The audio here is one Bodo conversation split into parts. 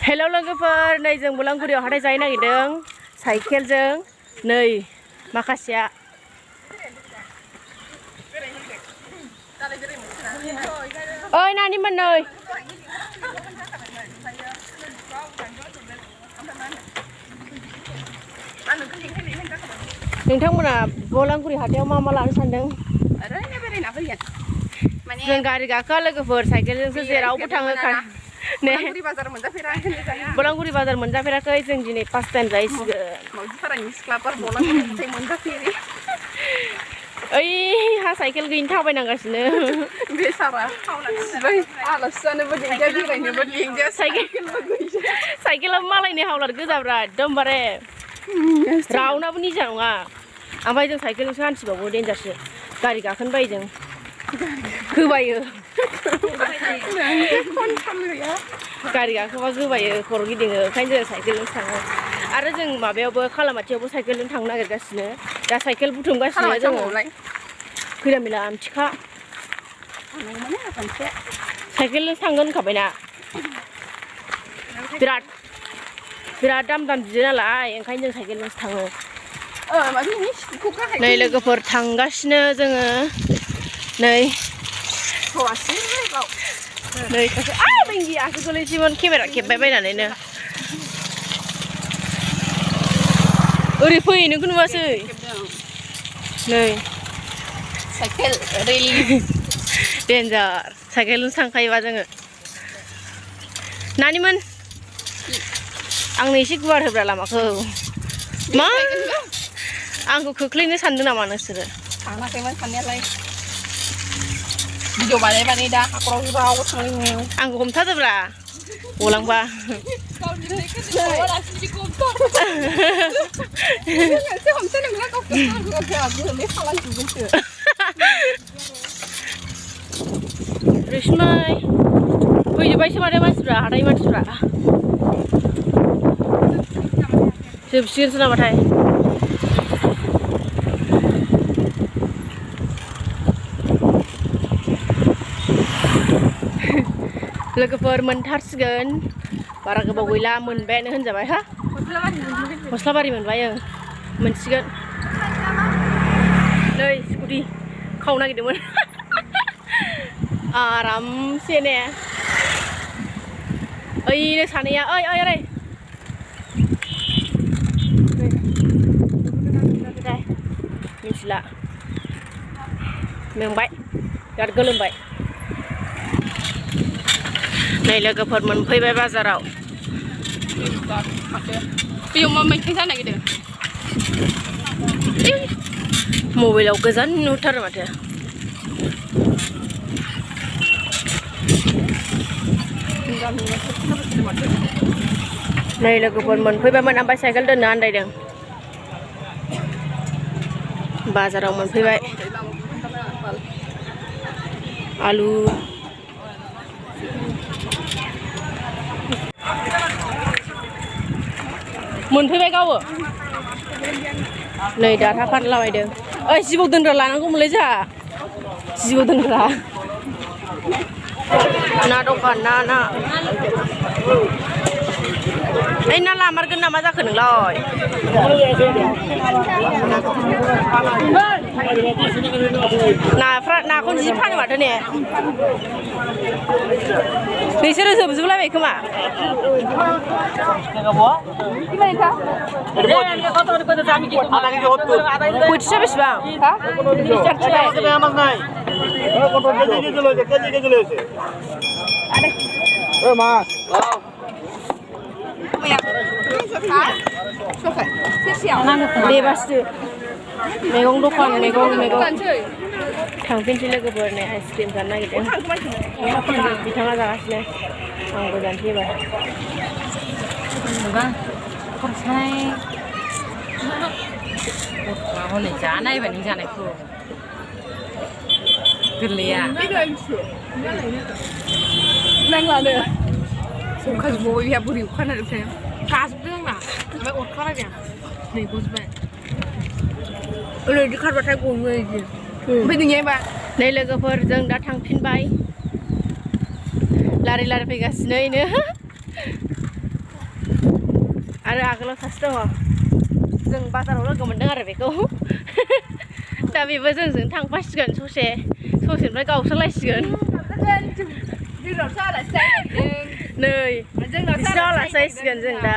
हेल' लोगोफोर नै जों बलांगुरियाव हाथाय जाहैनो नागिरदों साइकेलजों नै माखासेया ओइ नानिमोन नै नोंथांमोना बलांगुरि हाथायाव मा मा लानो सानदों? जों गारि गाखोआ लोगोफोर साइकेलजोंसो जेरावबो थाङो बलांगुरि बाजार मोनजाफेराखै जों दिनै फार्स्ट टाइम जाहैसिगोन ओइ हा साइकेल गैयिनि थाबायनांगासिनो साइकेला मालायनि हावलाद गोजाब्रा एकदमबारे रावनाबो निजा नङा ओमफ्राय जों साइकेलजोंसो हान्थिबावो देन्जारसो गारि गाखोनो बायो जों गोबायो गारि गाखोबा गोबायो खर' गिदिङो ओंखायनो जों साइकेलजों थाङो आरो जों माबायावबो खालामाथियावबो साइकेलजों थांनो नागिरगासिनो दा साइकेल बुथुमगासिनो जोङो खैलामैला आमथिखा साइकेलजों थांगोन होनखाबायना बिराद दाम बियो नालाय ओंखायनो जों साइकेलजोंसो थाङो नै लोगोफोर थांगासिनो जोङो नै बेंगि आसि गोलैसैमोन केमेरा खेबबाय बायनानैनो ओरै फैयो नोंखौ नुवासै नै साइकेल रेलि देन्जार साइकेलजों थांखायोबा जोङो नानिमोन आंनो एसे गुवार होब्रा लामाखौ मा आंखौ खोख्लैनो सानदों नामा नोंसोरो थाङाखैमोन साननायालाय भिडिअ बानाय दा हाखराव राव थांनाय आंखौ हमथादोब्रा गलांबा रैसुमै फैजोब्बायसो माथो मानसिफ्रा हाथाय मानसिफ्रा जोबसिगोनसो नामाथाय लोगोफोर मोनथारसिगोन बारा गोबाव गैला मोनबायानो होनजाबाय हा गस्लाबारि मोनबाय ओं मोनसिगोन नै स्कुटि खावनो नागिरदोंमोन आरामसे ने ओइनो सानैया ओइ मिथिला मेंबाय बिराद गोलोमबाय नै लोगोफोर मोनफैबाय बाजाराव बेयाव मा मैगं जानो नागिरदों मबाइलाव गोजान नुथारो माथो नै लोगोफोर मोनफैबायमोन ओमफ्राय साइकेल दोननो आन्दायदों बाजाराव मोनफैबाय आलु मोनफैबाय गावो नै दाथा फानलाबायदों ओइ जिबौ दोनग्रा लानांगौमोनलै जोंहा जिबौ दोनग्रा ना दखान ना ओइ ना लामारगोन नामा जाखो नोंलाय नाखौनो जि फानो माथो ने नोंसोरो जोबजोबलायबाय खोमा बोथिया बेसेबां बेबासो मैगं दखान मैगं थांफिनसै लोगोफोर नै आइसक्रिम जानो नागिरदों बिथाङा जागासिनो आंबो जानोसै एबार हनै जानायबाय नों जानायखौ गोरलैया नांलानो संखाजोबबावबाय बेहा बोरै अखानायनिफ्राय गाजोबदों आंना ओमफ्राय अरखालायदों नै गजोबबाय ओरैबायदि खारबाथाय गयो बिदि ओमफ्राय नोंनियाबा नै लोगोफोर जों दा थांफिनबाय लारि फैगासिनो आरो आगोलाव सासे दङ जों बाजाराव लोगो मोनदों आरो बेखौ दा बेबो जोंजों थांफासिगोन ससेनिफ्राय गावस्रालायसिगोन नै बिसिनाव आलासि जाहैसिगोन जों दा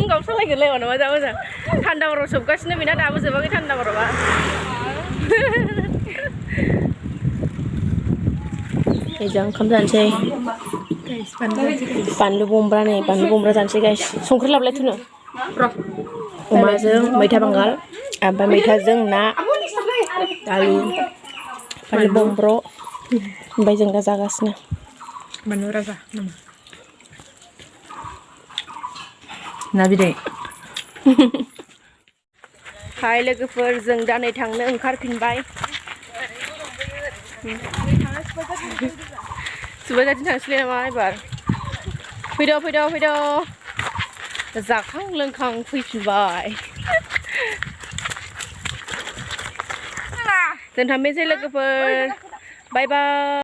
गावस्रालायगोनलाय नामा जा मोजां थान्दा बाराव सोबगासिनो बेना दाबो जोबाखै थान्दा बारावा एजा ओंखाम जानोसै बानलु बमब्रा नै बानलु बमब्रा जानोसै गाइस संख्रि लाबोलायथ'नो अमाजों मैथा बांगाल ओमफ्राय मैथाजों ना आलु बानलु बमब्र ओमफ्राय जों दा जागासिनो बानलु राजा ना बिदै हाय लोगोफोर जों दा नै थांनो ओंखारफिनबाय सुबायजाथिं थांसैलाय नामा एबार फैद' जाखां लोंखां फैफिनबाय जों थांफिनसै लोगोफोर बाय बाय